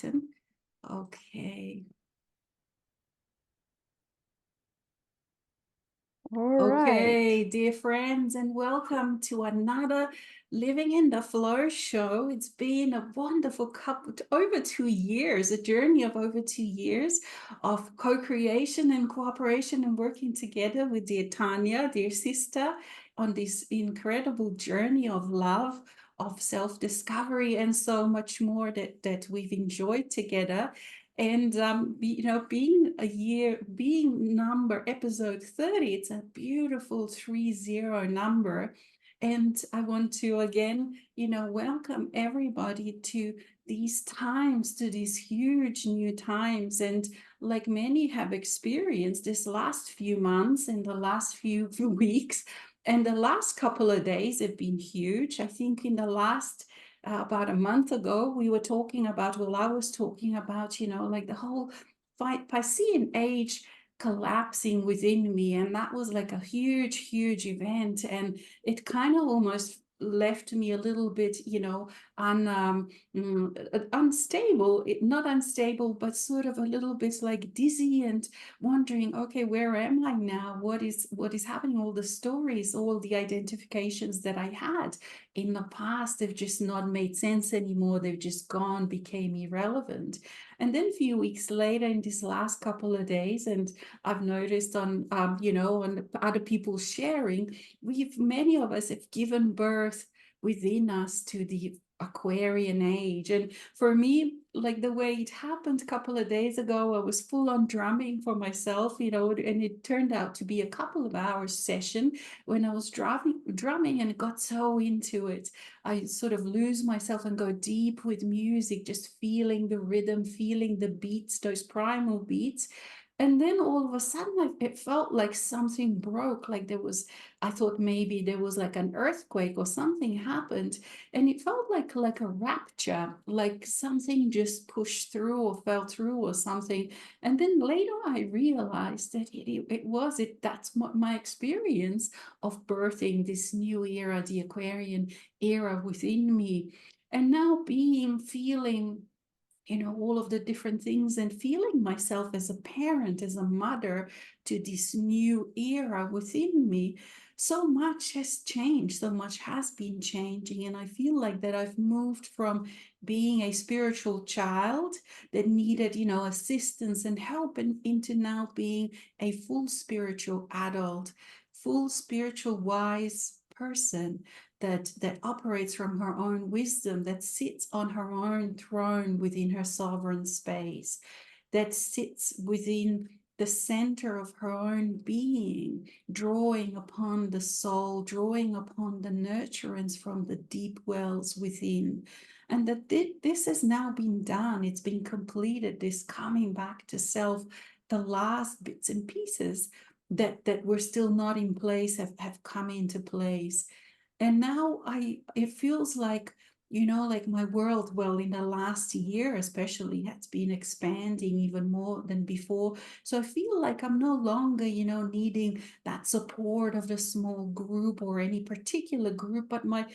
button. Okay. All right. Okay, dear friends, and welcome to another Living in the Flow show. It's been a wonderful couple, over 2 years, a journey of over 2 years of co-creation and cooperation and working together with dear Tanya, dear sister, on this incredible journey of love, of self-discovery, and so much more that we've enjoyed together. And being a year, being number episode 30, it's a beautiful 30 number. And I want to again, welcome everybody to these times, to these huge new times. And like many have experienced this last few months and the last few weeks, and the last couple of days have been huge. I think in the last about a month ago, we were talking about, well, I was talking about, like the whole Piscean age collapsing within me. And that was like a huge, huge event. And it kind of almost left me a little bit, unstable, not unstable, but sort of a little bit like dizzy and wondering, okay, where am I now? What is happening? All the stories, all the identifications that I had in the past, they've just not made sense anymore. They've just gone, became irrelevant. And then a few weeks later, in this last couple of days, and I've noticed on, on other people sharing, many of us have given birth within us to the Aquarian age. And for me, like the way it happened a couple of days ago, I was full on drumming for myself, and it turned out to be a couple of hours session when I was drumming and got so into it. I sort of lose myself and go deep with music, just feeling the rhythm, feeling the beats, those primal beats. And then all of a sudden, it felt like something broke, like I thought maybe there was like an earthquake or something happened. And it felt like a rapture, like something just pushed through or fell through or something. And then later I realized that that's what my experience of birthing this new era, the Aquarian era within me. And now feeling all of the different things and feeling myself as a parent, as a mother to this new era within me. So much has changed, so much has been changing. And I feel like that I've moved from being a spiritual child that needed, assistance and help and into now being a full spiritual adult, full spiritual wise person that operates from her own wisdom, that sits on her own throne within her sovereign space, that sits within the center of her own being, drawing upon the soul, drawing upon the nurturance from the deep wells within. And that this has now been done, it's been completed, this coming back to self, the last bits and pieces that were still not in place have come into place. And now it feels like, like my world, well, in the last year especially, has been expanding even more than before. So I feel like I'm no longer, needing that support of a small group or any particular group, but my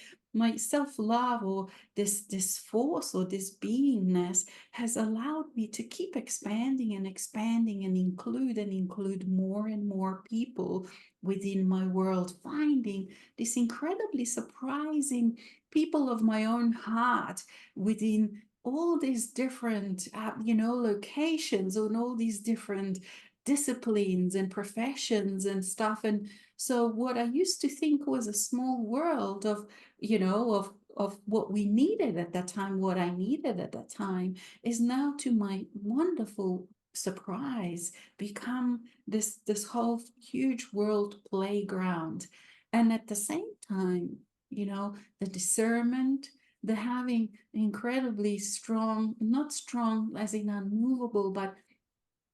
self-love, or this force or this beingness, has allowed me to keep expanding and include more and more people within my world, finding this incredibly surprising people of my own heart within all these different, locations, and all these different disciplines and professions and stuff. And so what I used to think was a small world of, of what we needed at that time, what I needed at that time, is now, to my wonderful surprise, become this whole huge world playground. And at the same time, the discernment, the having incredibly strong, not strong as in unmovable, but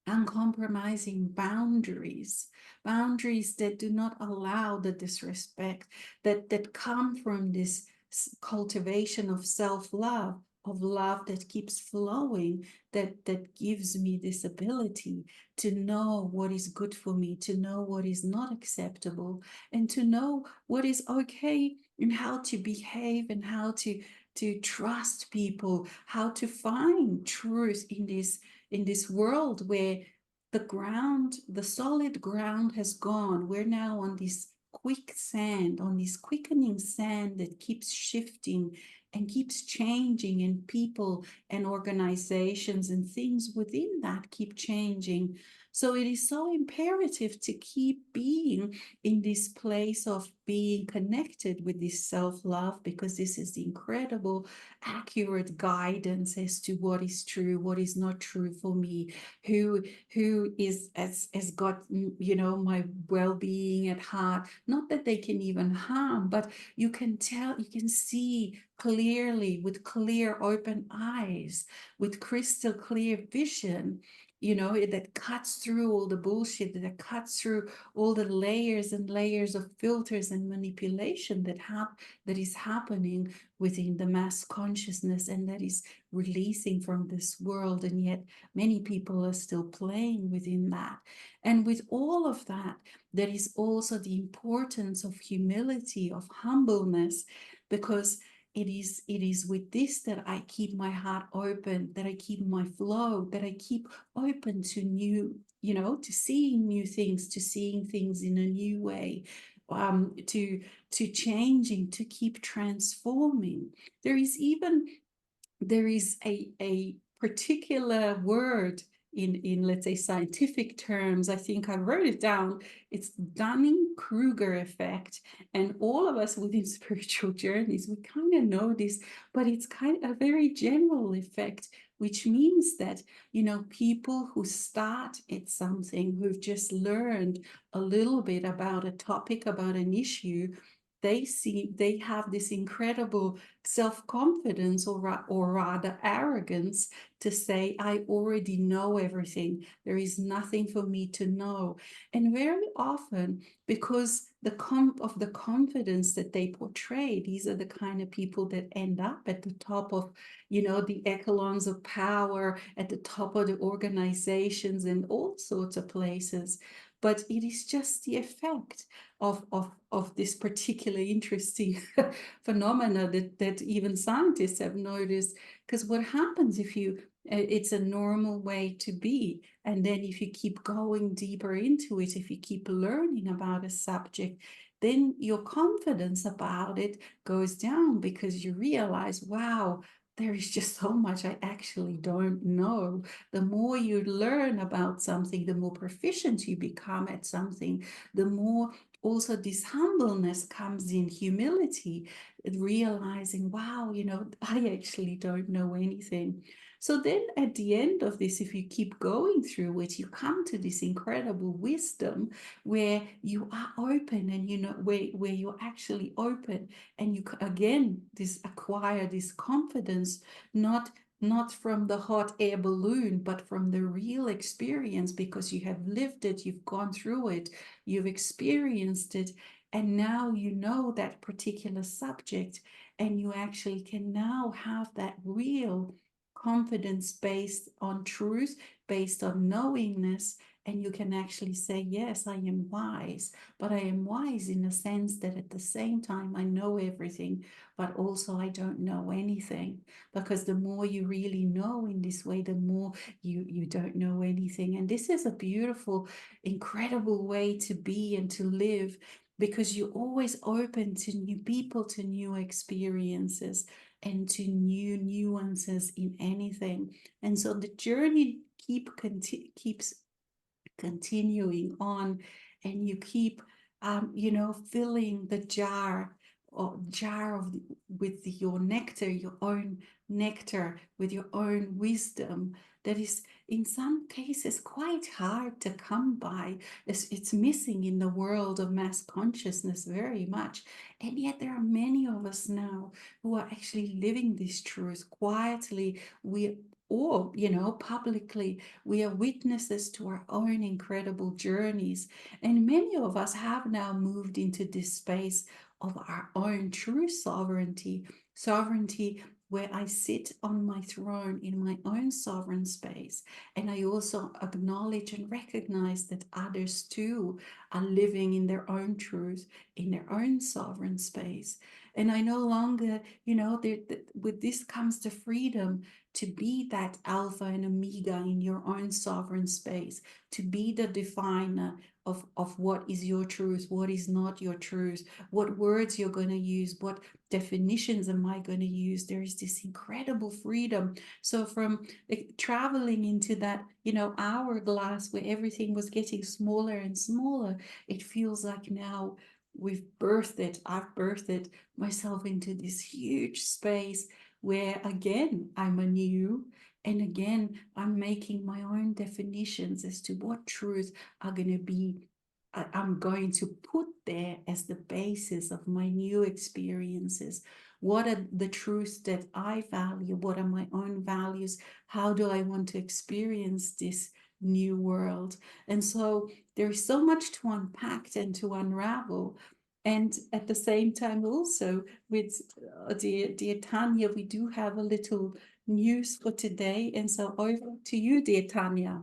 uncompromising boundaries that do not allow the disrespect, that come from this cultivation of self-love, of love that keeps flowing, that gives me this ability to know what is good for me, to know what is not acceptable, and to know what is okay, and how to behave, and how to to trust people, how to find truth in this world where the solid ground has gone. We're now on this quicksand, on this quickening sand that keeps shifting and keeps changing, and people and organizations and things within that keep changing. So it is so imperative to keep being in this place of being connected with this self-love, because this is the incredible, accurate guidance as to what is true, what is not true for me, who has got my well-being at heart. Not that they can even harm, but you can tell, you can see clearly with clear open eyes, with crystal clear vision, that cuts through all the bullshit, that cuts through all the layers and layers of filters and manipulation that is happening within the mass consciousness, and that is releasing from this world. And yet many people are still playing within that. And with all of that, there is also the importance of humility, of humbleness, because it is with this that I keep my heart open, that I keep my flow, that I keep open to new, to seeing new things, to seeing things in a new way, to changing, to keep transforming. There is even there is a particular word in let's say scientific terms. I think I wrote it down. It's Dunning-Kruger effect. And all of us within spiritual journeys, we kind of know this, but it's kind of a very general effect, which means that, people who start at something, who've just learned a little bit about a topic, about an issue, they have this incredible self-confidence, or rather arrogance, to say, I already know everything. There is nothing for me to know. And very often, because of the confidence that they portray, these are the kind of people that end up at the top of, the echelons of power, at the top of the organizations and all sorts of places. But it is just the effect of this particular interesting phenomena that even scientists have noticed. Because what happens if it's a normal way to be, and then if you keep going deeper into it, if you keep learning about a subject, then your confidence about it goes down, because you realize, wow, there is just so much I actually don't know. The more you learn about something, the more proficient you become at something, the more also this humbleness comes in, humility, realizing, wow, I actually don't know anything. So then at the end of this, if you keep going through it, you come to this incredible wisdom where you are open, and where you're actually open, and you again acquire this confidence, not from the hot air balloon, but from the real experience, because you have lived it, you've gone through it, you've experienced it, and now you know that particular subject, and you actually can now have that real confidence based on truth, based on knowingness, and you can actually say, yes, I am wise, but I am wise in the sense that at the same time I know everything, but also I don't know anything. Because the more you really know in this way, the more you don't know anything. And this is a beautiful, incredible way to be and to live, because you're always open to new people, to new experiences, and to new nuances in anything. And so the journey keeps continuing on, and you keep filling the jar with your nectar, your own nectar, with your own wisdom, that is in some cases quite hard to come by. It's missing in the world of mass consciousness very much. And yet there are many of us now who are actually living this truth quietly, or publicly. We are witnesses to our own incredible journeys. And many of us have now moved into this space of our own true sovereignty, where I sit on my throne in my own sovereign space. And I also acknowledge and recognize that others too are living in their own truth, in their own sovereign space. And I no longer, with this comes the freedom to be that alpha and omega in your own sovereign space, to be the definer of what is your truth, what is not your truth, what words you're going to use, what definitions am I going to use. There is this incredible freedom. So from like, traveling into that, hourglass where everything was getting smaller and smaller, it feels like now I've birthed myself into this huge space where again I'm anew, and again I'm making my own definitions as to what truth are going to be. I'm going to put there as the basis of my new experiences. What are the truths that I value? What are my own values? How do I want to experience this new world? And so there's so much to unpack and to unravel. And at the same time, also with dear Tanya, we do have a little news for today. And so over to you, dear Tanya.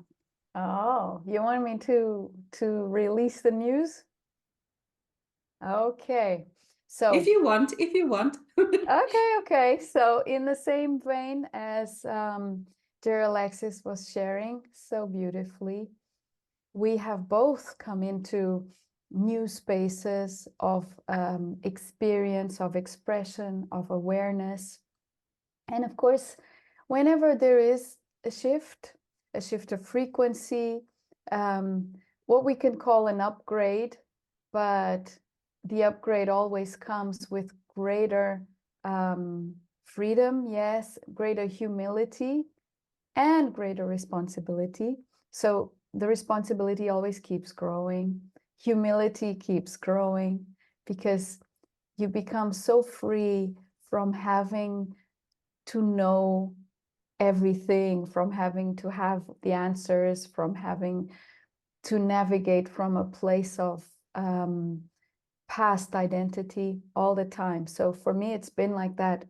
Oh, you want me to release the news? Okay. If So, you want, if you want. okay. So in the same vein as dear Alexis was sharing so beautifully, we have both come into new spaces of experience, of expression, of awareness. And of course, whenever there is a shift of frequency, um, what we can call an upgrade, but the upgrade always comes with greater freedom, yes, greater humility, and greater responsibility. So the responsibility always keeps growing, humility keeps growing, because you become so free from having to know everything, from having to have the answers, from having to navigate from a place of past identity all the time. So for me, it's been like that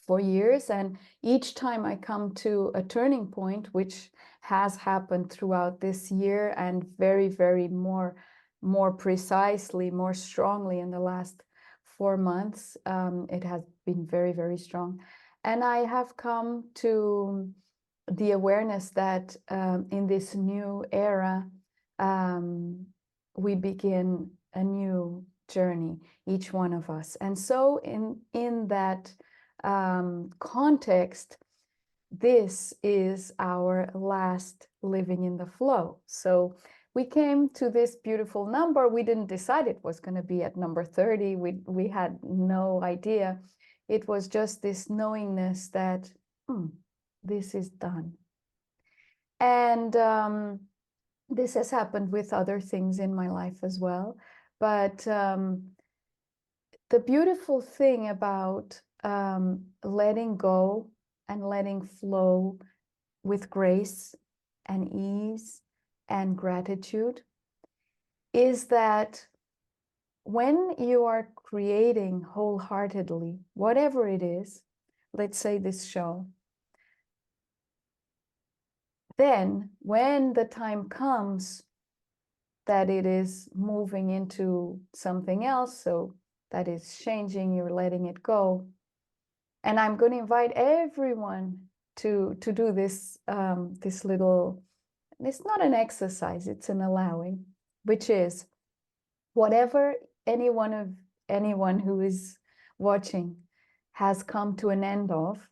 for years. And each time I come to a turning point, which has happened throughout this year and very, very more precisely, more strongly in the last 4 months, it has been very, very strong. And I have come to the awareness that in this new era, we begin a new journey, each one of us. And so in that context, this is our last living in the flow. So we came to this beautiful number. We didn't decide it was going to be at number 30. We had no idea. It was just this knowingness that this is done. And this has happened with other things in my life as well. But the beautiful thing about letting go and letting flow with grace and ease and gratitude is that when you are creating wholeheartedly, whatever it is, let's say this show, then when the time comes that it is moving into something else, so that is changing, you're letting it go. And I'm going to invite everyone to do this this little, it's not an exercise, it's an allowing, which is whatever anyone who is watching has come to an end of,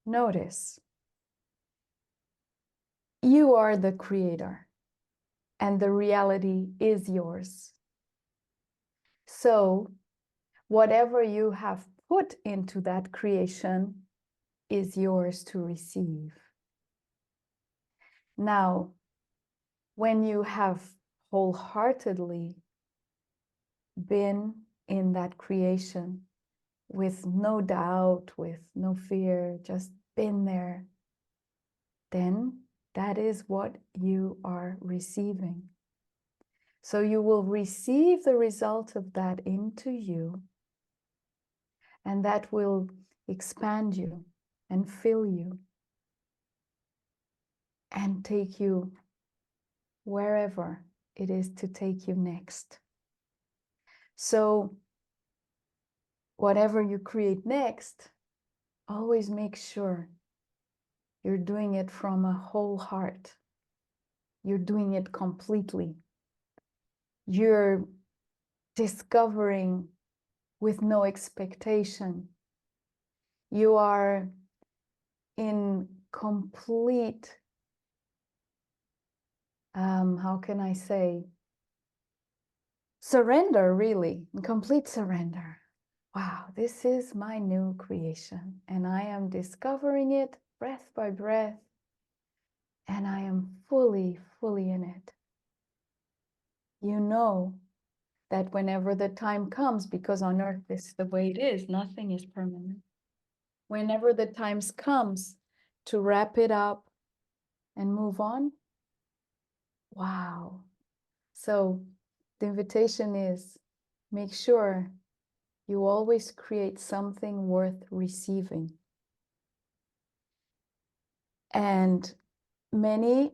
notice you are the creator and the reality is yours. So whatever you have put into that creation is yours to receive. Now, when you have wholeheartedly been in that creation with no doubt, with no fear, just been there, then that is what you are receiving. So you will receive the result of that into you, and that will expand you and fill you and take you wherever it is to take you next. So whatever you create next, always make sure you're doing it from a whole heart. You're doing it completely. You're discovering with no expectation. You are in complete, how can I say, surrender, really, in complete surrender. Wow, this is my new creation, and I am discovering it breath by breath, and I am fully, fully in it. You know that whenever the time comes, because on earth this is the way it is, nothing is permanent. Whenever the time comes to wrap it up and move on, wow. So the invitation is, make sure you always create something worth receiving. And many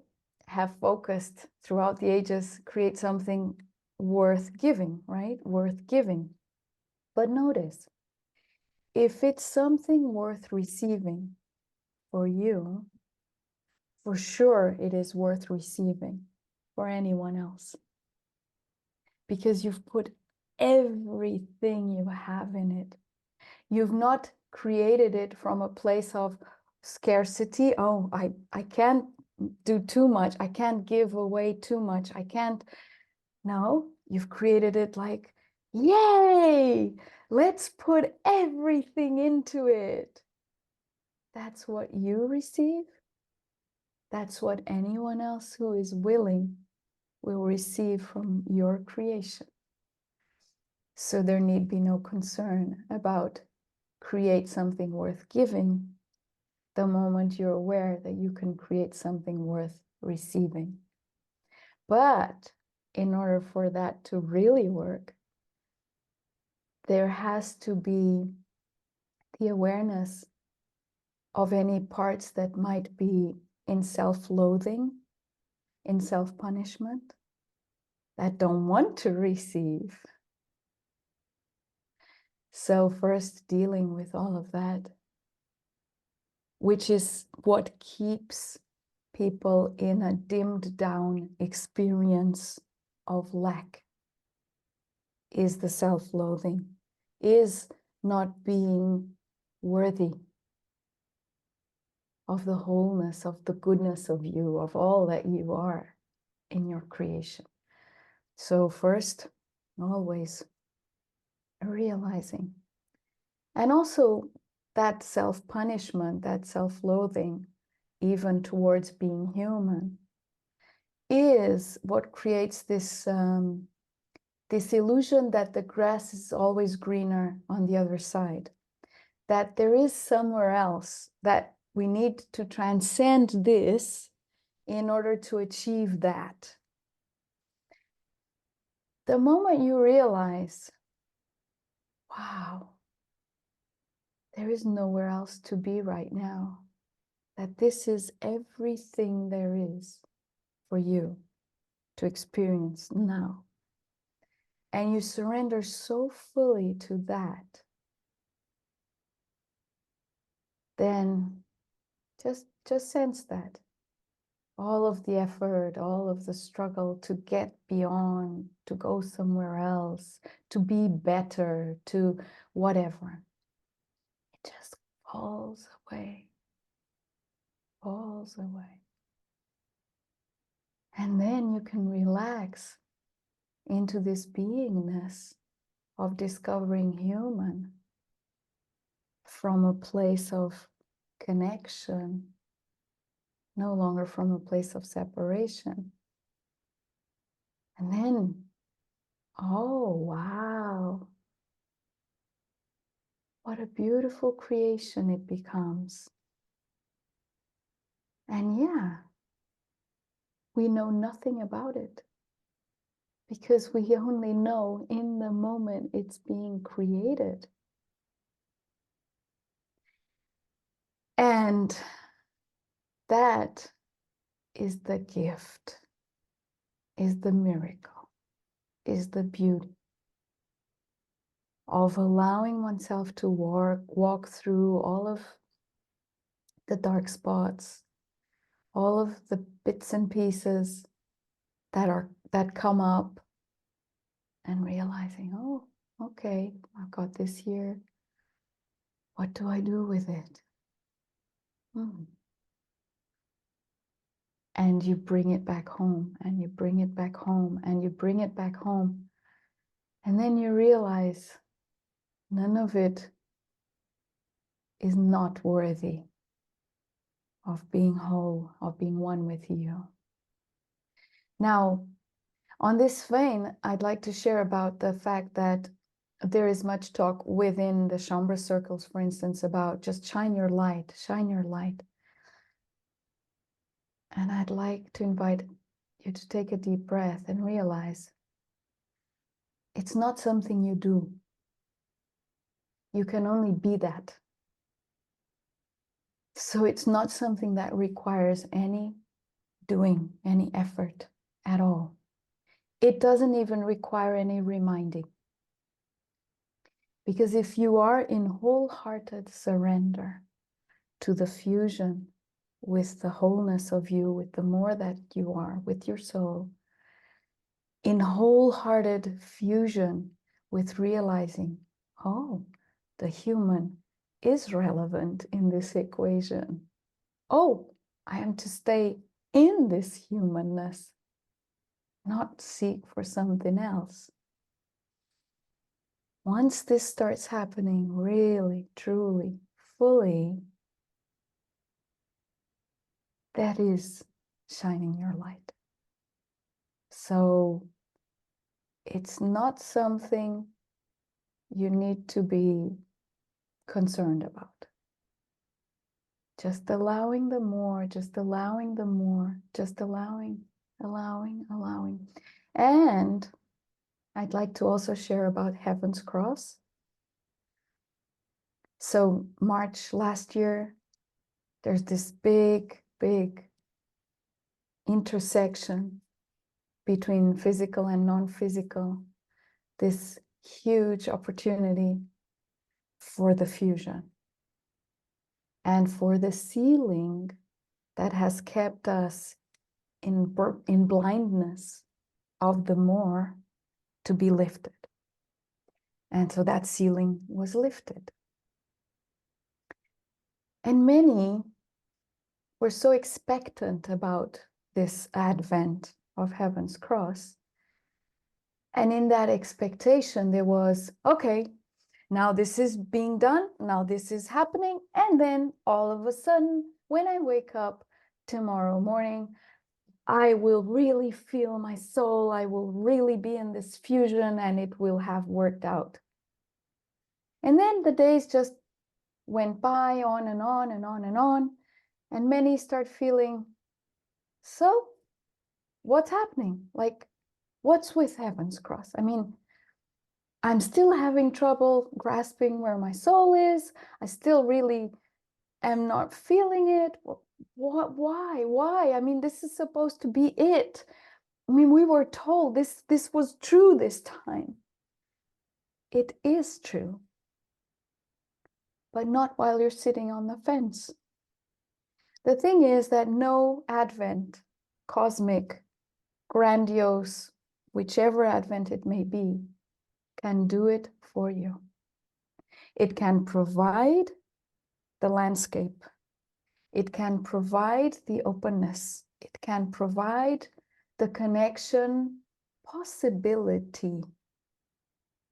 have focused throughout the ages, create something worth giving, right? Worth giving. But notice, if it's something worth receiving for you, for sure it is worth receiving for anyone else. Because you've put everything you have in it. You've not created it from a place of scarcity. Oh, I can't do too much. I can't give away too much. I can't. No, you've created it like, yay, let's put everything into it. That's what you receive. That's what anyone else who is willing will receive from your creation. So there need be no concern about create something worth giving the moment you're aware that you can create something worth receiving. But in order for that to really work, there has to be the awareness of any parts that might be in self-loathing, in self-punishment, that don't want to receive. So first dealing with all of that, which is what keeps people in a dimmed down experience of lack, is the self-loathing, is not being worthy of the wholeness, of the goodness of you, of all that you are in your creation. So first, always realizing. And also that self-punishment, that self-loathing, even towards being human, is what creates this this illusion that the grass is always greener on the other side, that there is somewhere else, that we need to transcend this in order to achieve that. The moment you realize, wow, there is nowhere else to be right now, that this is everything there is for you to experience now, and you surrender so fully to that, then just sense that all of the effort, all of the struggle to get beyond, to go somewhere else, to be better, to whatever, it just falls away, falls away. And then you can relax into this beingness of discovering human from a place of connection, no longer from a place of separation. And then, oh, wow, what a beautiful creation it becomes. And yeah, we know nothing about it because we only know in the moment it's being created. And that is the gift, is the miracle, is the beauty of allowing oneself to walk through all of the dark spots, all of the bits and pieces that come up, and realizing, oh, okay, I've got this here. What do I do with it? And you bring it back home, and you bring it back home, and you bring it back home. And then you realize none of it is not worthy of being whole, of being one with you. Now, on this vein, I'd like to share about the fact that there is much talk within the Shambhala circles, for instance, about just shine your light, shine your light. And I'd like to invite you to take a deep breath and realize it's not something you do. You can only be that. So it's not something that requires any doing, any effort at all. It doesn't even require any reminding. Because if you are in wholehearted surrender to the fusion with the wholeness of you, with the more that you are, with your soul, in wholehearted fusion with realizing, oh, the human is relevant in this equation. Oh, I am to stay in this humanness, not seek for something else. Once this starts happening really, truly, fully, that is shining your light. So it's not something you need to be concerned about. Just allowing the more, just allowing the more, just allowing. And I'd like to also share about Heaven's Cross. So March last year, there's this big intersection between physical and non-physical, this huge opportunity for the fusion and for the ceiling that has kept us in blindness of the more to be lifted. And so that ceiling was lifted. And many were so expectant about this advent of Heaven's Cross. And in that expectation, there was, okay, now this is being done, now this is happening. And then all of a sudden, when I wake up tomorrow morning, I will really feel my soul, I will really be in this fusion, and it will have worked out. And then the days just went by, on and on and on and on, and many start feeling, so what's happening? Like, what's with Heaven's Cross? I mean, I'm still having trouble grasping where my soul is. I still really am not feeling it. What? Why? I mean, this is supposed to be it. I mean, we were told this was true this time. It is true, but not while you're sitting on the fence. The thing is that no advent, cosmic, grandiose, whichever advent it may be, can do it for you. It can provide the landscape. It can provide the openness. It can provide the connection possibility,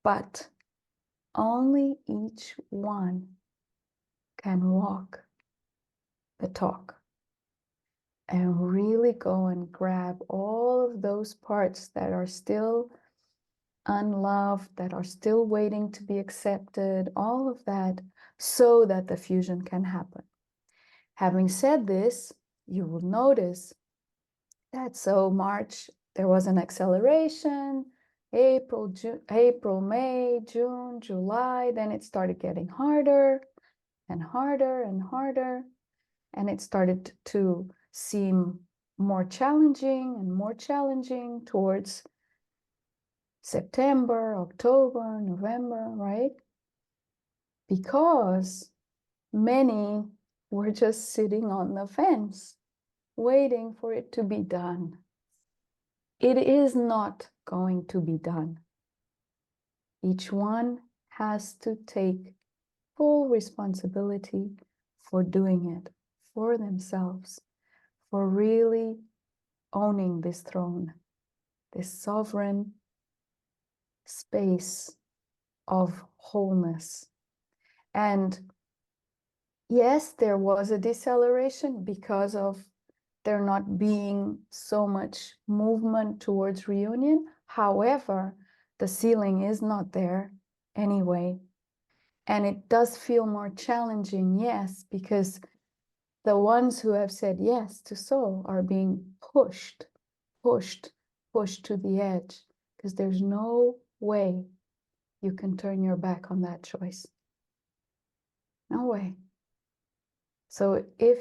but only each one can walk the talk and really go and grab all of those parts that are still unloved, that are still waiting to be accepted, all of that, so that the fusion can happen. Having said this, you will notice that so March, there was an acceleration, April, May, June, July, then it started getting harder and harder and harder, and it started to seem more challenging and more challenging towards September, October, November, right? Because many were just sitting on the fence, waiting for it to be done. It is not going to be done. Each one has to take full responsibility for doing it for themselves, for really owning this throne, this sovereign space of wholeness. And yes, there was a deceleration because of there not being so much movement towards reunion. However, the ceiling is not there anyway. And it does feel more challenging, yes, because the ones who have said yes to soul are being pushed, pushed, pushed to the edge, because there's no way you can turn your back on that choice. No way. So if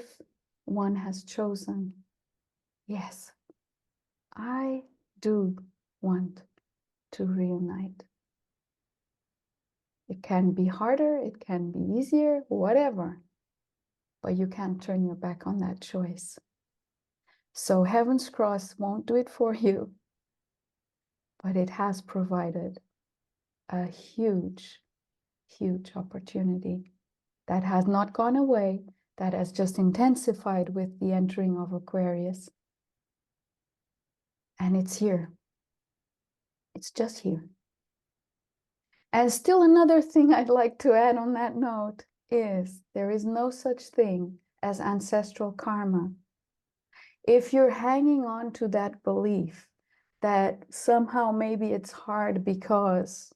one has chosen, yes, I do want to reunite. It can be harder, it can be easier, whatever, but you can't turn your back on that choice. So Heaven's Cross won't do it for you, but it has provided a huge, huge opportunity that has not gone away, that has just intensified with the entering of Aquarius. And it's here. It's just here. And still another thing I'd like to add on that note is there is no such thing as ancestral karma. If you're hanging on to that belief that somehow maybe it's hard because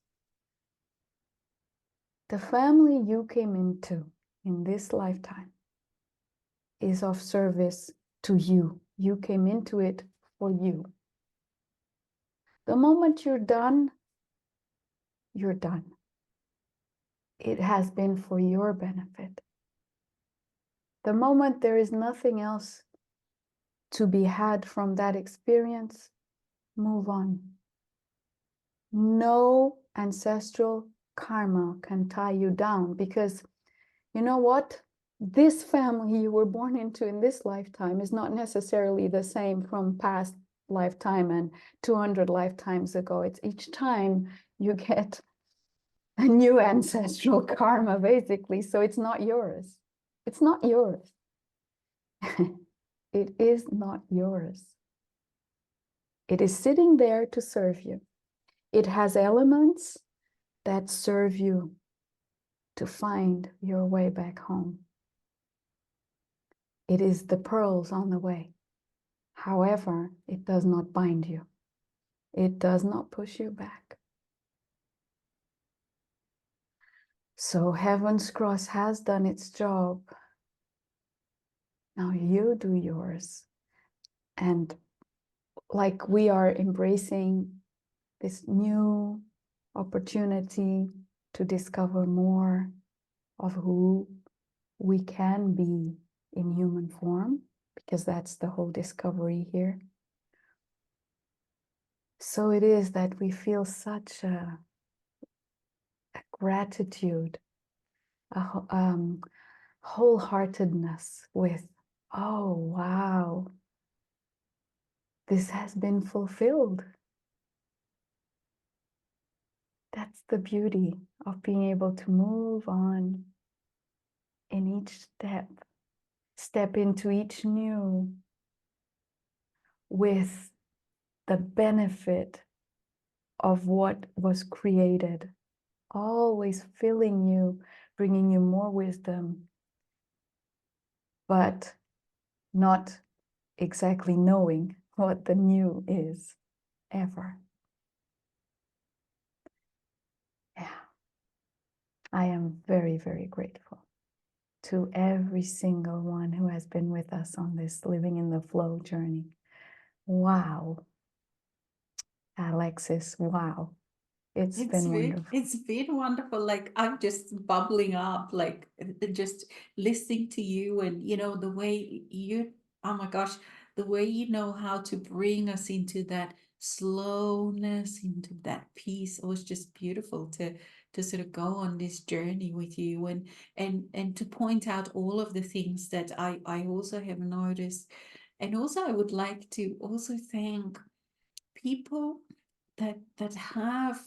the family you came into in this lifetime is of service to you. You came into it for you. The moment you're done, you're done. It has been for your benefit. The moment there is nothing else to be had from that experience, move on. No ancestral karma can tie you down because you know what? This family you were born into in this lifetime is not necessarily the same from past lifetime and 200 lifetimes ago. It's each time you get a new ancestral karma, basically. So it's not yours. It's not yours. It is not yours. It is sitting there to serve you. It has elements that serve you to find your way back home. It is the pearls on the way. However, it does not bind you. It does not push you back. So Heaven's Cross has done its job. Now you do yours. And like we are embracing this new opportunity to discover more of who we can be in human form, because that's the whole discovery here. So it is that we feel such a gratitude, a wholeheartedness with, oh, wow, this has been fulfilled. That's the beauty of being able to move on in each step into each new with the benefit of what was created, always filling you, bringing you more wisdom, but not exactly knowing what the new is ever. Yeah, I am very, very grateful to every single one who has been with us on this living in the flow journey. Wow. Alexis, wow. It's been wonderful. It's been wonderful. Like I'm just bubbling up, like just listening to you and the way you, oh my gosh, the way you know how to bring us into that slowness, into that peace. It was just beautiful to sort of go on this journey with you, and to point out all of the things that I also have noticed. And also I would like to also thank people that have,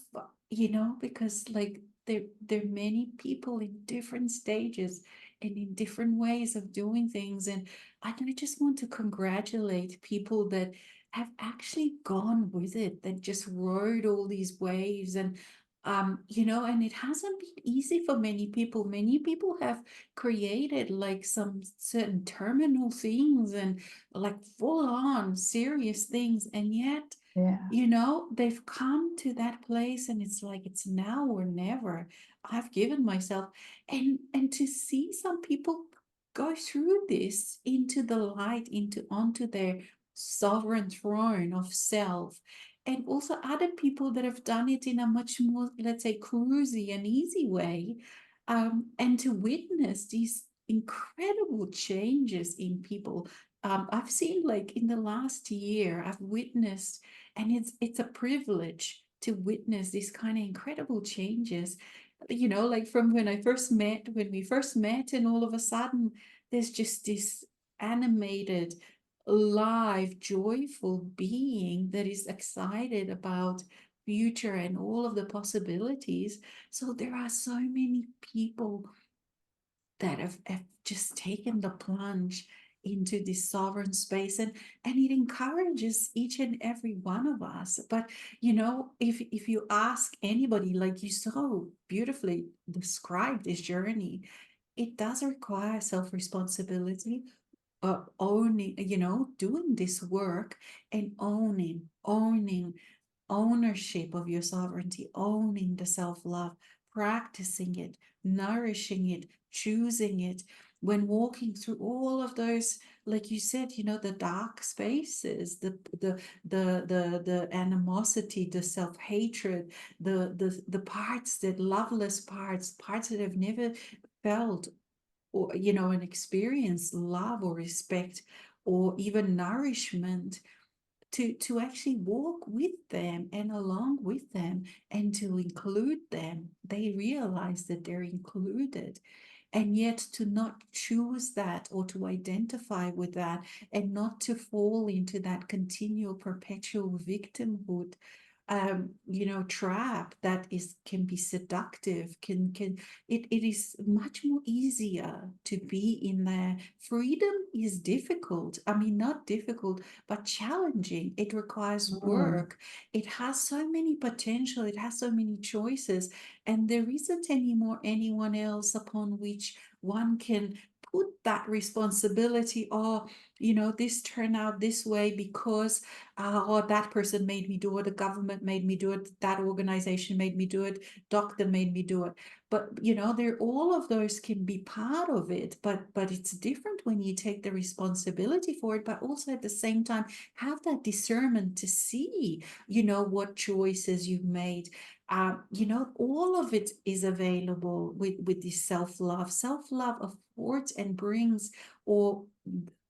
because like there are many people in different stages and in different ways of doing things. And I just want to congratulate people that have actually gone with it, that just rode all these waves. And and it hasn't been easy for many people. Many people have created like some certain terminal things and like full on serious things, and yet Yeah. they've come to that place, and it's like it's now or never. I've given myself, and to see some people go through this into the light, into onto their sovereign throne of self, and also other people that have done it in a much more, let's say, cruisy and easy way, and to witness these incredible changes in people. I've seen, like, in the last year, I've witnessed, and it's a privilege to witness these kind of incredible changes, like from when we first met, and all of a sudden there's just this animated, live, joyful being that is excited about future and all of the possibilities. So there are so many people that have just taken the plunge into this sovereign space, and it encourages each and every one of us. But if you ask anybody, like you so beautifully described this journey, it does require self-responsibility, owning, doing this work, and owning ownership of your sovereignty, owning the self-love, practicing it, nourishing it, choosing it. When walking through all of those, like you said, the dark spaces, the animosity, the self-hatred, the parts, that loveless parts that have never felt, or and experienced love or respect or even nourishment, to actually walk with them and along with them, and to include them. They realize that they're included, and yet to not choose that, or to identify with that, and not to fall into that continual perpetual victimhood, trap that can be seductive. It is much more easier to be in there. Freedom is difficult. I mean, not difficult, but challenging. It requires Mm. work. It has so many potential. It has so many choices, and there isn't anymore anyone else upon which one can put that responsibility. Or this turned out this way because or that person made me do it, the government made me do it, that organization made me do it, doctor made me do it. But there, all of those can be part of it, but it's different when you take the responsibility for it, but also at the same time have that discernment to see what choices you've made. All of it is available with this self-love. Self-love affords and brings, or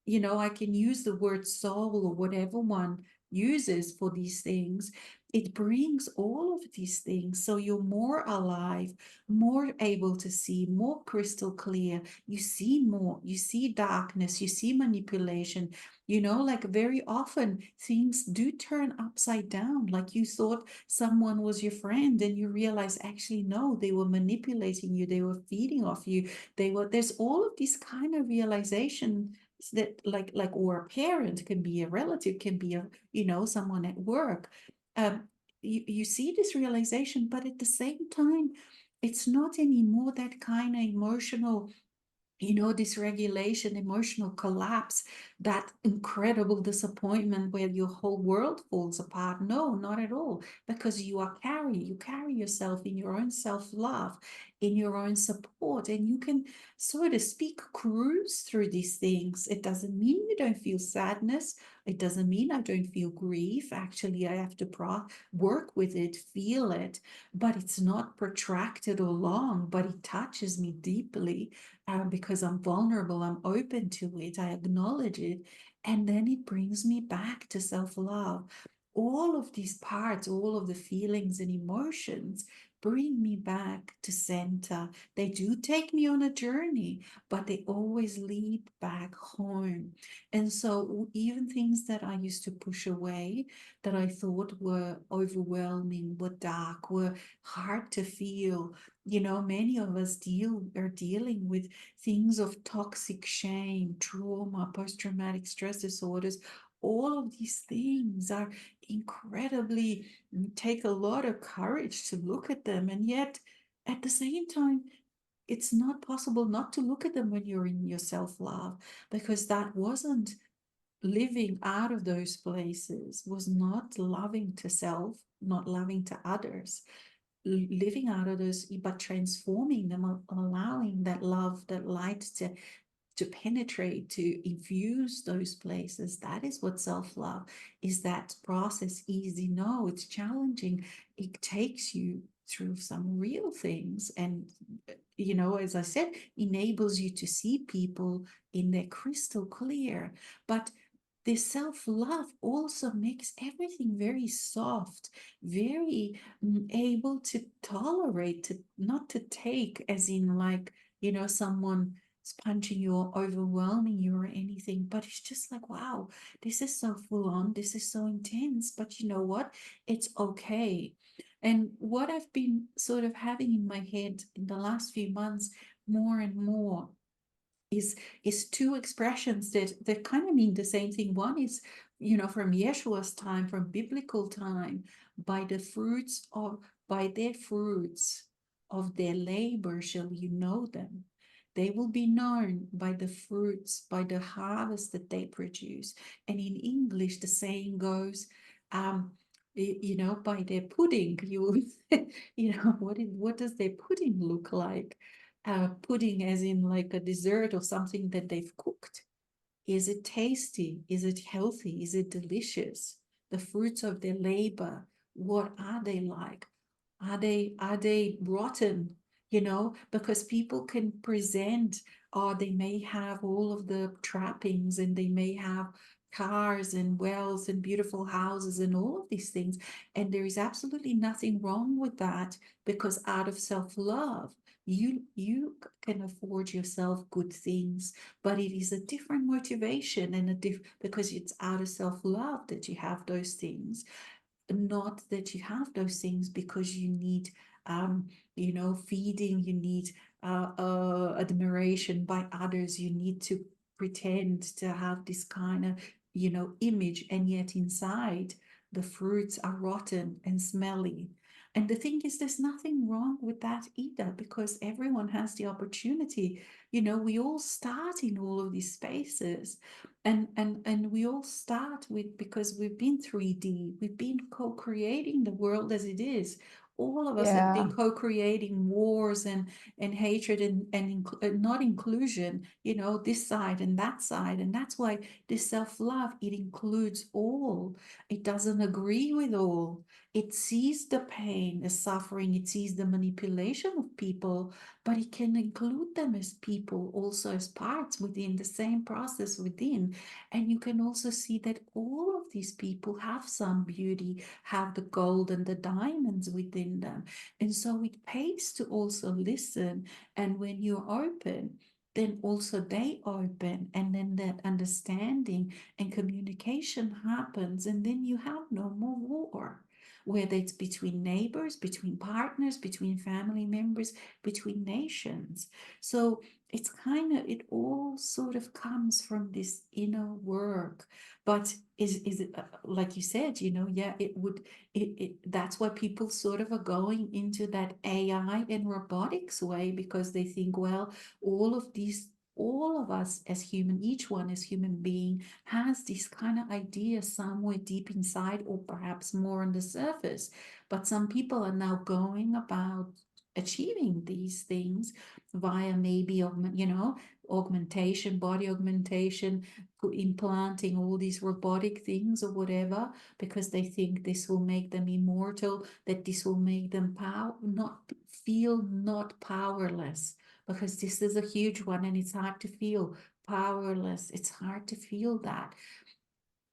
I can use the word soul, or whatever one uses for these things. It brings all of these things, so you're more alive, more able to see, more crystal clear. You see more, you see darkness, you see manipulation. Like very often things do turn upside down. Like you thought someone was your friend, and you realize actually no, they were manipulating you, they were feeding off you. There's all of these kind of realization that, or a parent, can be a relative, can be someone at work. um you see this realization, but at the same time it's not anymore that kind of emotional, dysregulation, emotional collapse, that incredible disappointment where your whole world falls apart. No, not at all, because you carry yourself in your own self-love, in your own support, and you can, so to speak, cruise through these things. It doesn't mean you don't feel sadness. It doesn't mean I don't feel grief. Actually, I have to work with it, feel it, but it's not protracted or long, but it touches me deeply, because I'm vulnerable, I'm open to it, I acknowledge it, and then it brings me back to self-love. all of these parts, all of the feelings and emotions bring me back to center. They do take me on a journey, but they always lead back home. And so, even things that I used to push away, that I thought were overwhelming, were dark, were hard to feel. Many of us are dealing with things of toxic shame, trauma, post-traumatic stress disorders. All of these things are incredibly take a lot of courage to look at them, and yet at the same time it's not possible not to look at them when you're in your self-love, because that wasn't living out of those places, was not loving to self, not loving to others, living out of those, but transforming them, allowing that love, that light to penetrate, to infuse those places. That is what self-love is. That process easy? No, it's challenging. It takes you through some real things, and as I said, enables you to see people in their crystal clear. But the self-love also makes everything very soft, very able to tolerate, to not to take as in like, someone is punching you or overwhelming you or anything, but it's just like, wow, this is so full on, this is so intense, but you know what? It's okay. And what I've been sort of having in my head in the last few months more and more is two expressions that kind of mean the same thing. One is, from Yeshua's time, from biblical time, by the fruits of by their fruits of their labor shall you know them. They will be known by the fruits, by the harvest that they produce. And in English, the saying goes, by their pudding, what does their pudding look like? Pudding as in like a dessert or something that they've cooked. Is it tasty? Is it healthy? Is it delicious? The fruits of their labor, what are they like? Are they rotten? Because people can present, or they may have all of the trappings, and they may have cars and wealth and beautiful houses and all of these things. And there is absolutely nothing wrong with that, because out of self-love, you can afford yourself good things, but it is a different motivation, and because it's out of self-love that you have those things, not that you have those things because you need feeding, you need admiration by others, you need to pretend to have this kind of image, and yet inside the fruits are rotten and smelly. And the thing is, there's nothing wrong with that either, because everyone has the opportunity. We all start in all of these spaces, and we all start with, because we've been 3D, we've been co-creating the world as it is. All of us have Yeah. been co-creating wars and hatred, and not inclusion, this side and that side. And that's why this self-love, it includes all. It doesn't agree with all. It sees the pain, the suffering, it sees the manipulation of people, but it can include them as people, also as parts within the same process within. And you can also see that all of these people have some beauty, have the gold and the diamonds within them. And so it pays to also listen. And when you're open, then also they open, and then that understanding and communication happens, and then you have no more war, whether it's between neighbors, between partners, between family members, between nations. So it all sort of comes from this inner work. But is it like you said, yeah, that's why people sort of are going into that AI and robotics way, because they think, well, all of us as human, each one as human being has this kind of idea somewhere deep inside, or perhaps more on the surface. But some people are now going about achieving these things via maybe augmentation, body augmentation, implanting all these robotic things or whatever, because they think this will make them immortal, that this will make them not powerless, because this is a huge one, and it's hard to feel powerless. It's hard to feel that.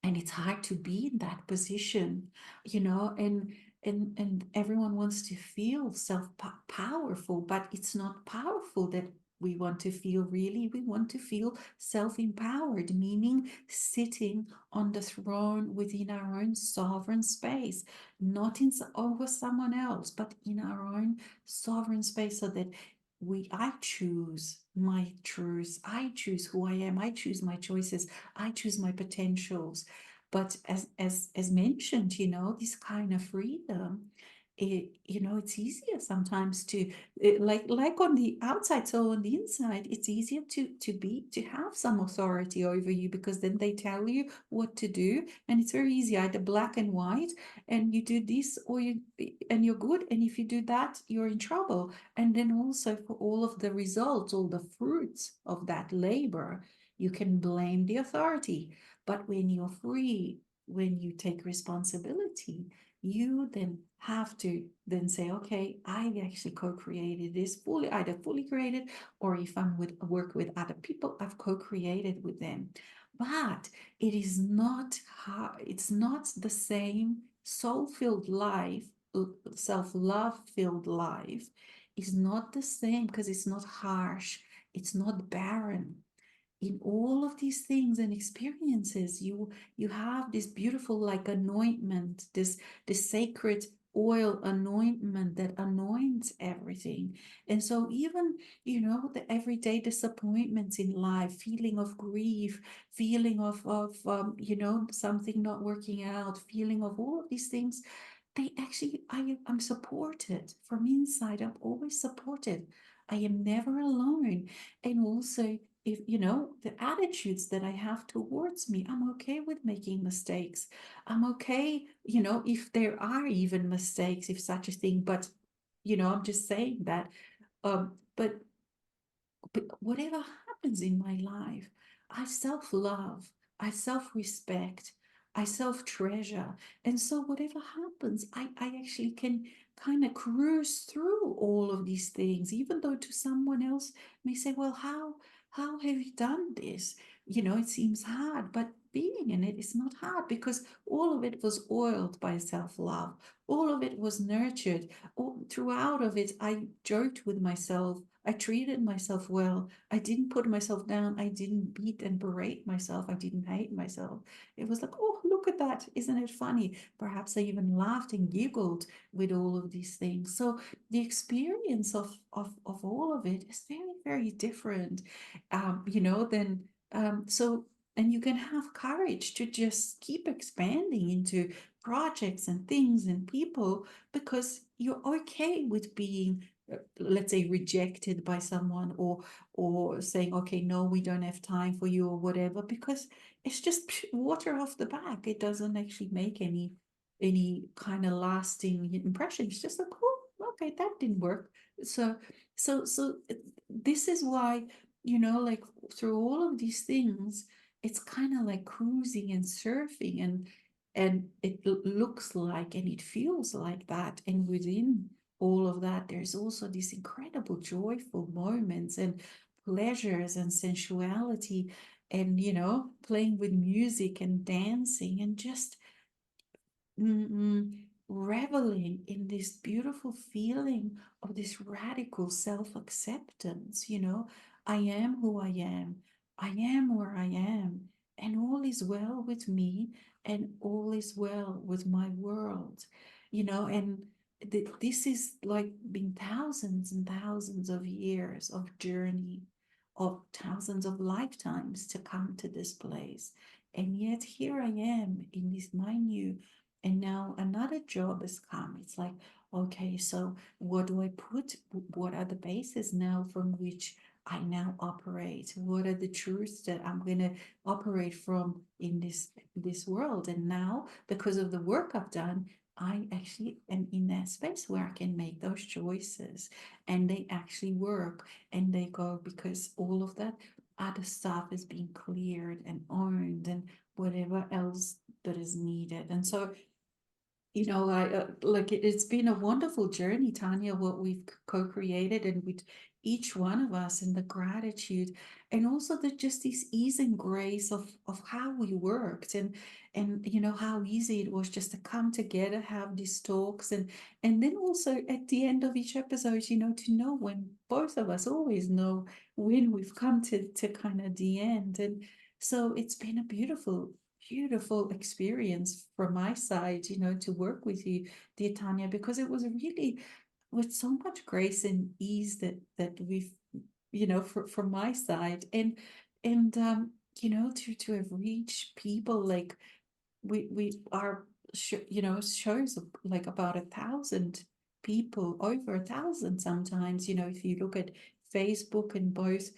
and it's hard to be in that position, you know, and everyone wants to feel self powerful, but it's not powerful that we want to feel. Really, we want to feel self-empowered, meaning sitting on the throne within our own sovereign space, not in over someone else, but in our own sovereign space, so that I choose my truth, I choose who I am, I choose my choices, I choose my potentials. But as mentioned, you know, this kind of freedom, you know, it's easier sometimes to like on the outside, so on the inside, it's easier to have some authority over you, because then they tell you what to do, and it's very easy, either black and white, and you do this or you and you're good, and if you do that, you're in trouble. And then also for all of the results, all the fruits of that labor, you can blame the authority. But when you're free, when you take responsibility, you then have to then say, okay, I actually co-created this, fully, either fully created, or if I'm with work with other people, I've co-created with them. But it is not hard, it's not the same soul-filled life, self-love filled life is not the same, because it's not harsh, it's not barren. In all of these things and experiences, you have this beautiful like anointment, this sacred oil anointment that anoints everything. And so even, you know, the everyday disappointments in life, feeling of grief, feeling of you know, something not working out, feeling of all of these things, they actually, I'm supported from inside. I'm always supported. I am never alone. And also, if you know, the attitudes that I have towards me, I'm okay with making mistakes. I'm okay, you know, if there are even mistakes, if such a thing. But you know, I'm just saying that. But whatever happens in my life, I self love, I self respect, I self treasure. And so, whatever happens, I actually can kind of cruise through all of these things, even though to someone else may say, well, how have you done this? You know, it seems hard, but being in it is not hard, because all of it was oiled by self love. All of it was nurtured. All, throughout of it, I joked with myself. I treated myself well. I didn't put myself down. I didn't beat and berate myself. I didn't hate myself. It was like, oh, look at that. Isn't it funny? Perhaps I even laughed and giggled with all of these things. So the experience of all of it is very, very different, you know, than, so, and you can have courage to just keep expanding into projects and things and people, because you're okay with being, let's say, rejected by someone, or saying, okay, no, we don't have time for you, or whatever, because it's just water off the back. It doesn't actually make any kind of lasting impression. It's just like, oh, okay, that didn't work. So this is why, you know, like through all of these things, it's kind of like cruising and surfing, and it looks like and it feels like that. And within all of that, there's also these incredible joyful moments and pleasures and sensuality, and you know, playing with music and dancing and just reveling in this beautiful feeling of this radical self-acceptance. You know, I am who I am where I am, and all is well with me, and all is well with my world. You know, and this is like been thousands and thousands of years of journey, of thousands of lifetimes to come to this place. And yet here I am in this minute, and now another job has come. It's like, okay, so what do I put? What are the bases now from which I now operate? What are the truths that I'm going to operate from in this world? And now, because of the work I've done, I actually am in that space where I can make those choices, and they actually work, and they go, because all of that other stuff is being cleared and owned, and whatever else that is needed. And so, you know, I like it's been a wonderful journey, Tanya, what we've co-created, and with each one of us, and the gratitude, and also the just this ease and grace of how we worked. and you know how easy it was just to come together, have these talks, and then also at the end of each episode, you know, to know when both of us always know when we've come to kind of the end. And so it's been a beautiful experience from my side, you know, to work with you, dear Tanya, because it was really with so much grace and ease that we've, you know, from my side, and you know, to have reached people like we are you know, shows of like about 1,000 people, over 1,000 sometimes, you know, if you look at Facebook and both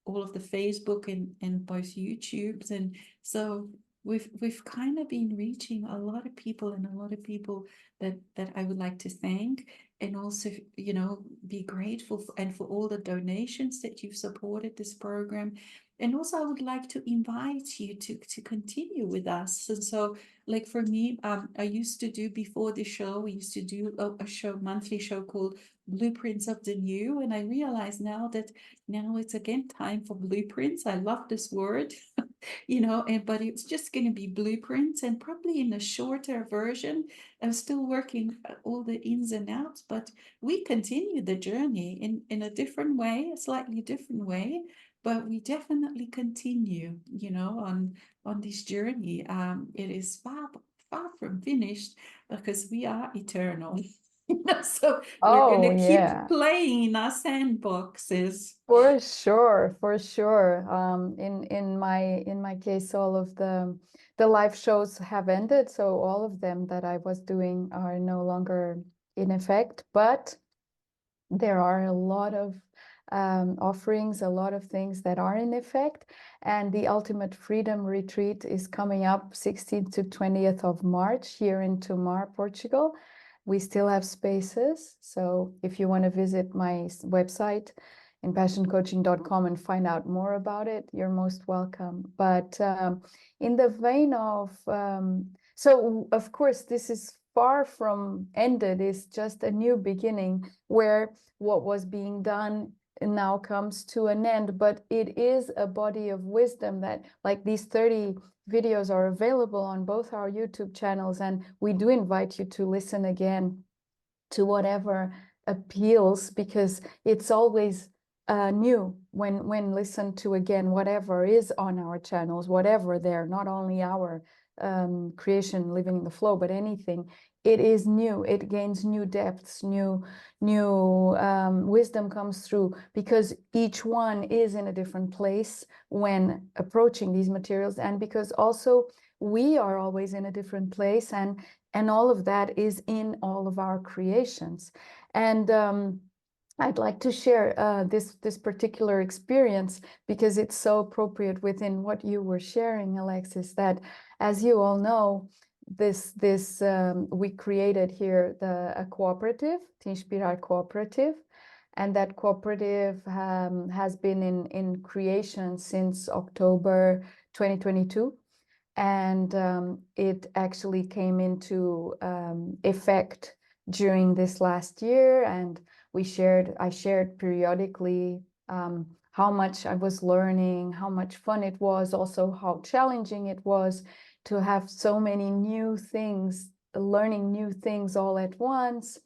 all of the Facebook and both YouTubes. And so we've kind of been reaching a lot of people, and a lot of people that I would like to thank, and also, you know, be grateful for, and for all the donations that you've supported this program. And also I would like to invite you to continue with us. And so like for me, I used to do, before the show, we used to do a show, monthly show called Blueprints of the New. And I realize now that now it's again time for blueprints. I love this word, you know, and but it's just going to be blueprints, and probably in a shorter version. I'm still working all the ins and outs, but we continue the journey in a different way, a slightly different way, but we definitely continue, you know, on this journey. It is far from finished, because we are eternal. So we're Oh, gonna keep yeah. playing in our sandboxes. For sure, for sure. In my case, all of the live shows have ended, so all of them that I was doing are no longer in effect. But there are a lot of offerings, a lot of things that are in effect. And the Ultimate Freedom Retreat is coming up 16th to 20th of March here in Tomar, Portugal. We still have spaces. So if you want to visit my website, inpassioncoaching.com, and find out more about it, you're most welcome. But in the vein of, so of course, this is far from ended, is just a new beginning where what was being done now comes to an end. But it is a body of wisdom that, like, these 30 videos are available on both our YouTube channels, and we do invite you to listen again to whatever appeals, because it's always new when listened to again, whatever is on our channels, whatever there, not only our creation, living in the flow, but anything. It is new. It gains new depths, new wisdom comes through, because each one is in a different place when approaching these materials, and because also we are always in a different place, and all of that is in all of our creations. And I'd like to share this particular experience, because it's so appropriate within what you were sharing, Alexis, that, as you all know, we created here a cooperative, Te Inspirar Cooperative, and that cooperative has been in creation since October 2022. And it actually came into effect during this last year. And I shared periodically how much I was learning, how much fun it was, also how challenging it was to have so many new things, learning new things all at once,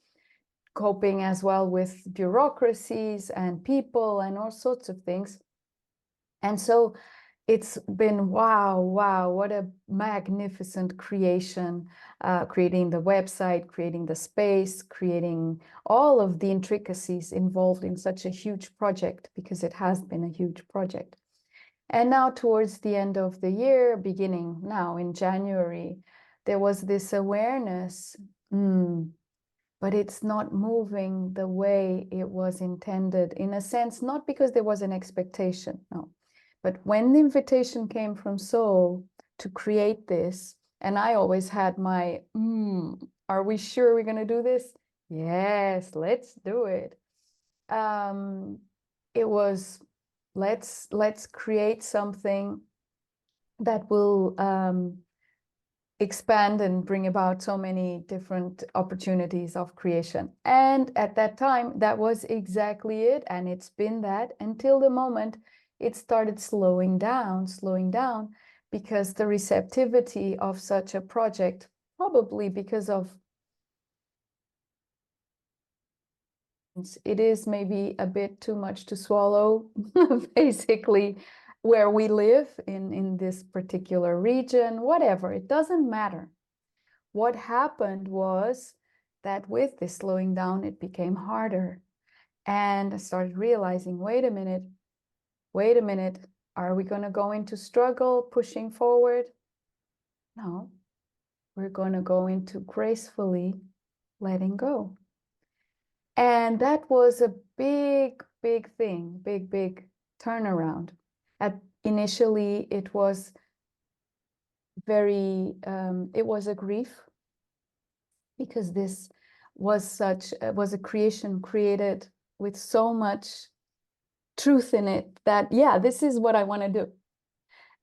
coping as well with bureaucracies and people and all sorts of things. And so it's been wow, what a magnificent creation, creating the website, creating the space, creating all of the intricacies involved in such a huge project, because it has been a huge project. And now towards the end of the year, beginning now in January, there was this awareness, but it's not moving the way it was intended, in a sense, not because there was an expectation, no. But when the invitation came from Soul to create this, and I always had my, are we sure we're going to do this? Yes, let's do it. It was, let's create something that will expand and bring about so many different opportunities of creation. And at that time, that was exactly it. And it's been that until the moment it started slowing down. because the receptivity of such a project, probably because of it is maybe a bit too much to swallow, basically, where we live in this particular region, whatever, it doesn't matter. What happened was that with this slowing down, it became harder. And I started realizing, wait a minute, are we going to go into struggle, pushing forward? No, we're going to go into gracefully letting go. And that was a big, big thing, big turnaround. Initially, it was it was a grief, because this was was a creation created with so much truth in it that, yeah, this is what I want to do.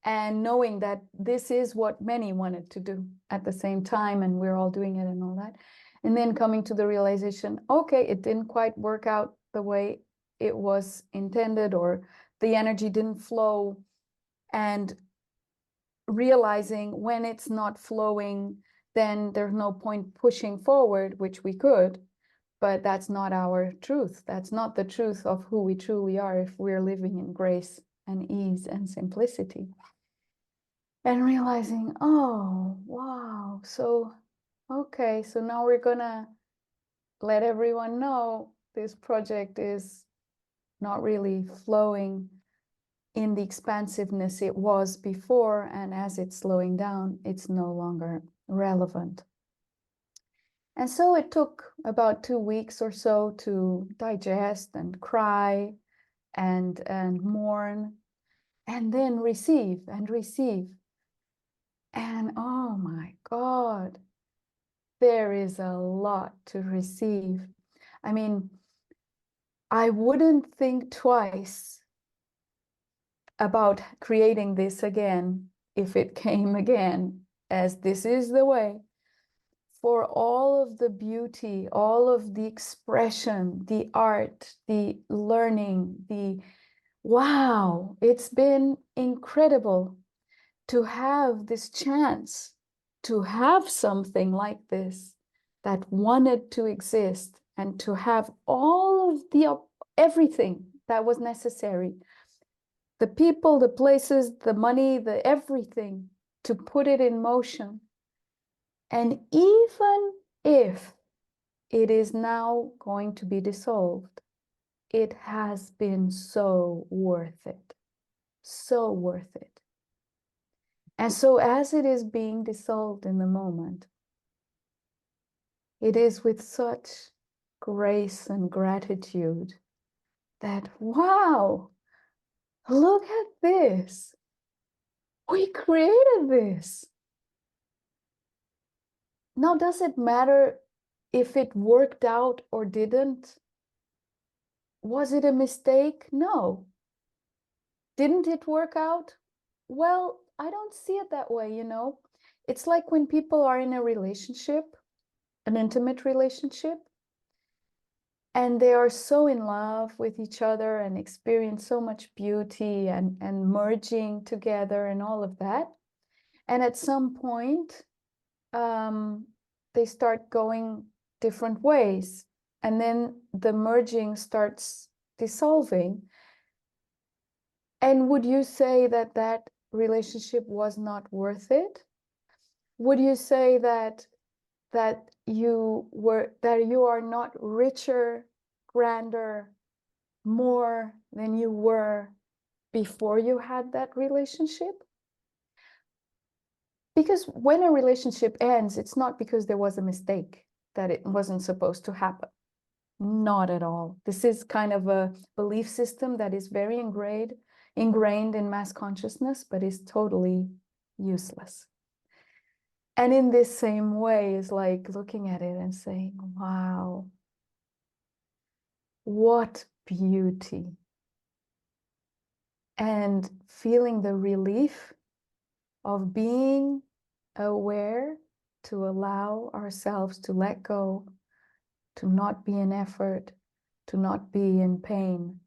And knowing that this is what many wanted to do at the same time, and we're all doing it and all that. And then coming to the realization, okay, it didn't quite work out the way it was intended, or the energy didn't flow. And realizing when it's not flowing, then there's no point pushing forward, which we could, but that's not our truth. That's not the truth of who we truly are if we're living in grace and ease and simplicity. And realizing, oh, wow, so, okay, so now we're gonna let everyone know this project is not really flowing in the expansiveness it was before, and as it's slowing down, it's no longer relevant. And so it took about 2 weeks or so to digest and cry and mourn, and then receive and receive. And oh my God, there is a lot to receive. I mean, I wouldn't think twice about creating this again if it came again, as this is the way. For all of the beauty, all of the expression, the art, the learning, the wow, it's been incredible to have this chance to have something like this that wanted to exist, and to have all of the everything that was necessary, the people, the places, the money, the everything, to put it in motion. And even if it is now going to be dissolved, it has been so worth it, so worth it. And so as it is being dissolved in the moment, it is with such grace and gratitude that, wow, look at this. We created this. Now, does it matter if it worked out or didn't? Was it a mistake? No. Didn't it work out? Well, I don't see it that way, you know. It's like when people are in a relationship, an intimate relationship, and they are so in love with each other and experience so much beauty and merging together and all of that. And at some point, they start going different ways. And then the merging starts dissolving. And would you say that that relationship was not worth it? Would you say that you are not richer, grander, more than you were before you had that relationship? Because when a relationship ends, it's not because there was a mistake, that it wasn't supposed to happen. Not at all. This is kind of a belief system that is very ingrained in mass consciousness, but is totally useless. And in this same way, is like looking at it and saying, wow, what beauty. And feeling the relief of being aware to allow ourselves to let go, to not be in effort, to not be in pain,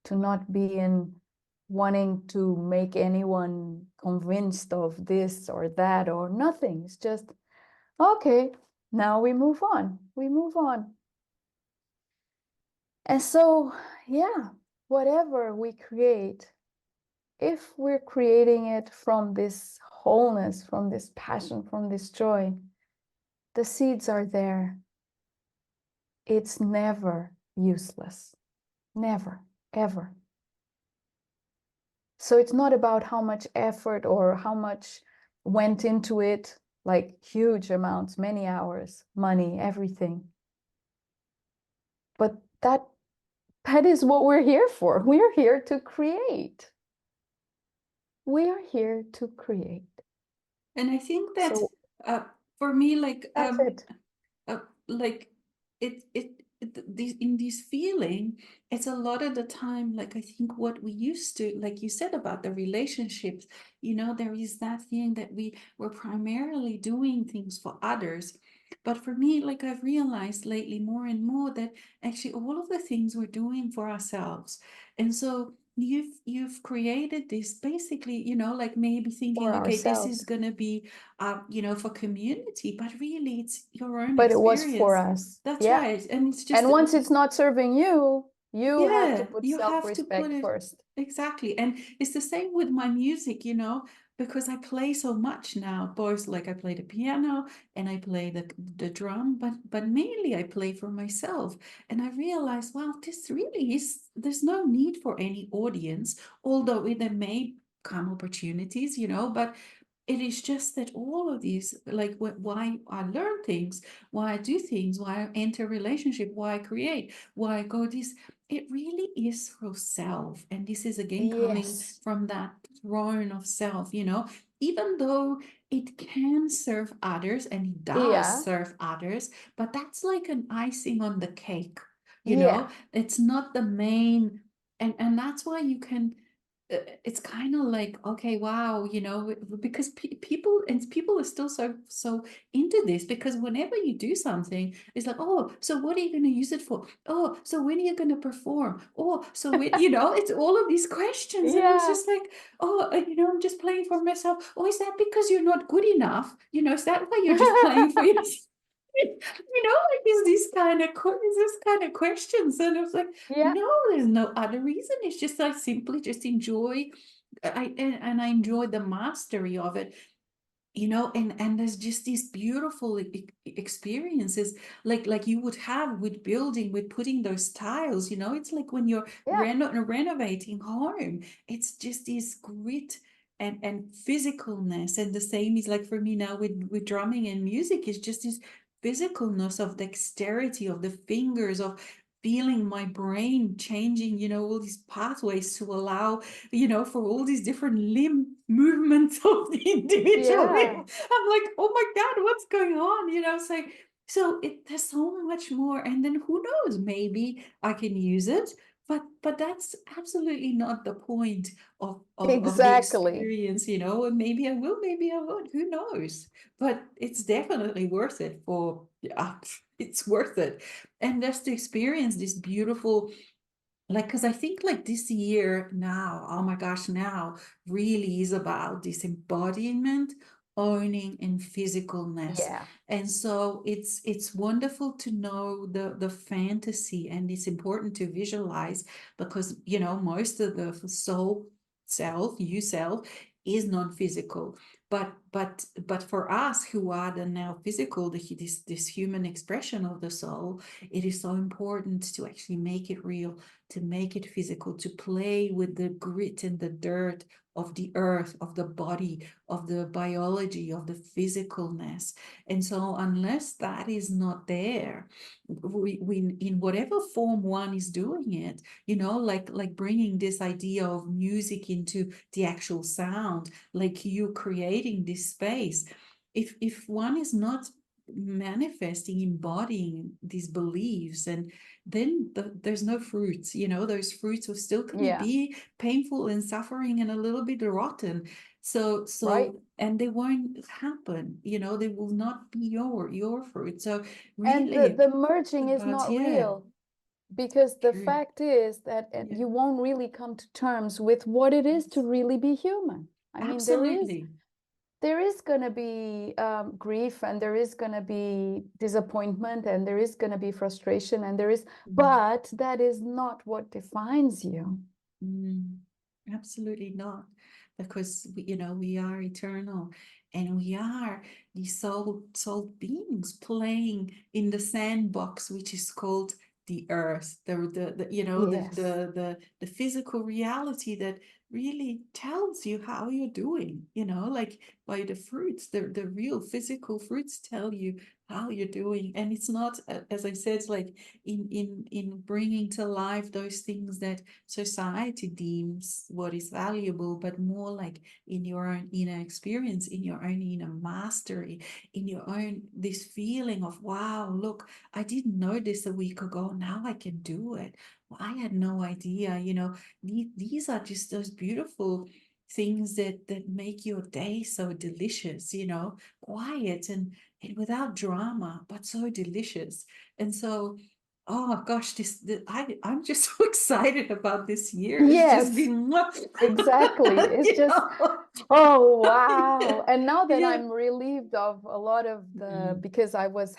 to not be in wanting to make anyone convinced of this or that or nothing. It's just, okay, now we move on. We move on. And so, yeah, whatever we create, if we're creating it from this wholeness, from this passion, from this joy, the seeds are there. It's never useless. Never, ever. So it's not about how much effort or how much went into it, like huge amounts, many hours, money, everything. But that is what we're here for. We're here to create. We are here to create. And I think that So uh, for me, that's it. like this in this feeling, it's a lot of the time, like I think what we used to, like you said about the relationships, there is that thing that we were primarily doing things for others. But for me, like I've realized lately more and more that actually all of the things we're doing for ourselves. And so you've created this basically, like maybe For thinking, okay, this is ourselves. gonna be for community, but really it's your own But it was for experience. us. That's Yeah. right. And it's just, And once it's not serving you, you have to yeah, put you have to put self-respect it first. exactly. And it's the same with my music, because I play so much now, both like I play the piano and I play the drum, but mainly I play for myself. And I realized, wow, this really is, there's no need for any audience, although there may come opportunities, but it is just that all of these, like why I learn things, why I do things, why I enter a relationship, why I create, why I go this, it really is for self. And this is again coming Yes. from that throne of self, even though it can serve others and it does Yeah. serve others, but that's like an icing on the cake, Yeah. it's not the main. And that's why you can it's kind of like, okay, wow, because people are still so into this, because whenever you do something, it's like, oh, so what are you going to use it for? Oh, so when are you going to perform? Oh, so when, it's all of these questions. And it's Yeah. just like, oh, I'm just playing for myself. Oh, is that because you're not good enough? Is that why you're just playing for yourself? Like is this kind of questions, and I was like, Yeah. no, there's no other reason. It's just I simply just enjoy, and I enjoy the mastery of it, and there's just these beautiful experiences, like you would have with building, with putting those tiles. It's like when you're Yeah. renovating home, it's just this grit and physicalness. And the same is like for me now with drumming and music, is just this physicalness of dexterity of the fingers, of feeling my brain changing, all these pathways to allow, for all these different limb movements of the individual limb. Yeah. I'm like, oh my God, what's going on? So there's so much more. And then who knows, maybe I can use it, but that's absolutely not the point of the Exactly. experience, and maybe I will, maybe I won't, who knows? But it's definitely worth it yeah, it's worth it. And just to experience this beautiful, like, because I think like this year now, oh my gosh, now really is about this embodiment, owning, and physicalness. Yeah. And so it's wonderful to know the fantasy, and it's important to visualize, because most of the soul self, you self, is non-physical. But for us who are the now physical, this human expression of the soul, it is so important to actually make it real, to make it physical, to play with the grit and the dirt of the earth, of the body, of the biology, of the physicalness. And so unless that is not there, we in whatever form one is doing it, like bringing this idea of music into the actual sound, like you creating this space, if one is not manifesting, embodying these beliefs, and then there's no fruits. Those fruits are still going to Yeah. be painful and suffering and a little bit rotten. Right. And they won't happen. They will not be your fruit. So And really the merging is about, not yeah, real. because the True. fact is that Yeah. you won't really come to terms with what it is to Yes. really be human. I mean, Absolutely. there is going to be grief, and there is going to be disappointment, and there is going to be frustration, and there is, Mm. but that is not what defines you. Mm, absolutely not, because we are eternal, and we are these soul beings playing in the sandbox, which is called the earth, Yes. the physical reality that really tells you how you're doing. Like by the fruits, the real physical fruits tell you how you're doing, and it's not, as I said, it's like in bringing to life those things that society deems what is valuable, but more like in your own inner experience, in your own inner mastery, in your own this feeling of, wow, look, I didn't know this a week ago. Now I can do it. Well, I had no idea. These are just those beautiful things that make your day so delicious, quiet and without drama, but so delicious. And so, oh gosh, I'm just so excited about this year. It's just Yes, been exactly. It's you just, know. oh, Yeah, wow. And now that yeah. I'm relieved of a lot of Mm, because I was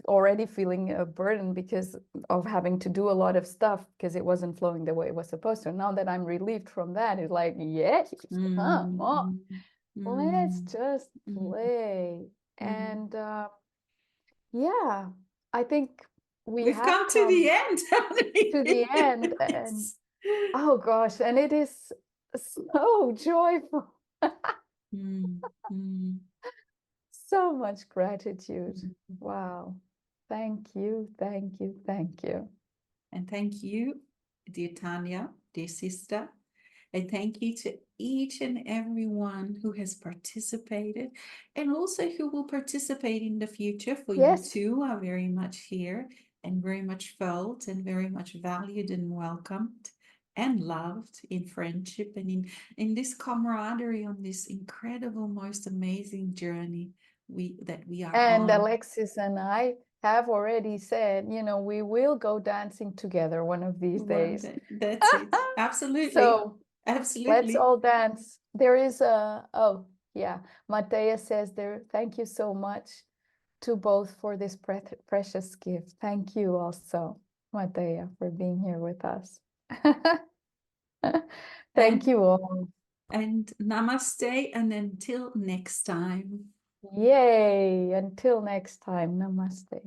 already feeling a burden because of having to do a lot of stuff because it wasn't flowing the way it was supposed to. Now that I'm relieved from that, it's like, yes, come mm, on, mm, let's mm, just mm, play. mm. And yeah, I think we We've have come to the come end, haven't we? to the end. And Yes. oh gosh, and it is so joyful. Mm, mm, So much gratitude. mm. Wow. Thank you, thank you, thank you. And thank you, dear Tanya, dear sister. And thank you to each and everyone who has participated and also who will participate in the future. For you Yes. too are very much here and very much felt and very much valued and welcomed and loved in friendship and in this camaraderie on this incredible, most amazing journey we are And on. Alexis and I have already said, we will go dancing together one of these One days. day. That's it. Absolutely. So let's Absolutely. all dance. There is oh, yeah. Matea says there, thank you so much to both for this precious gift. Thank you also, Matea, for being here with us. Thank And you all. and namaste, and until next time. Yay. Until next time. Namaste.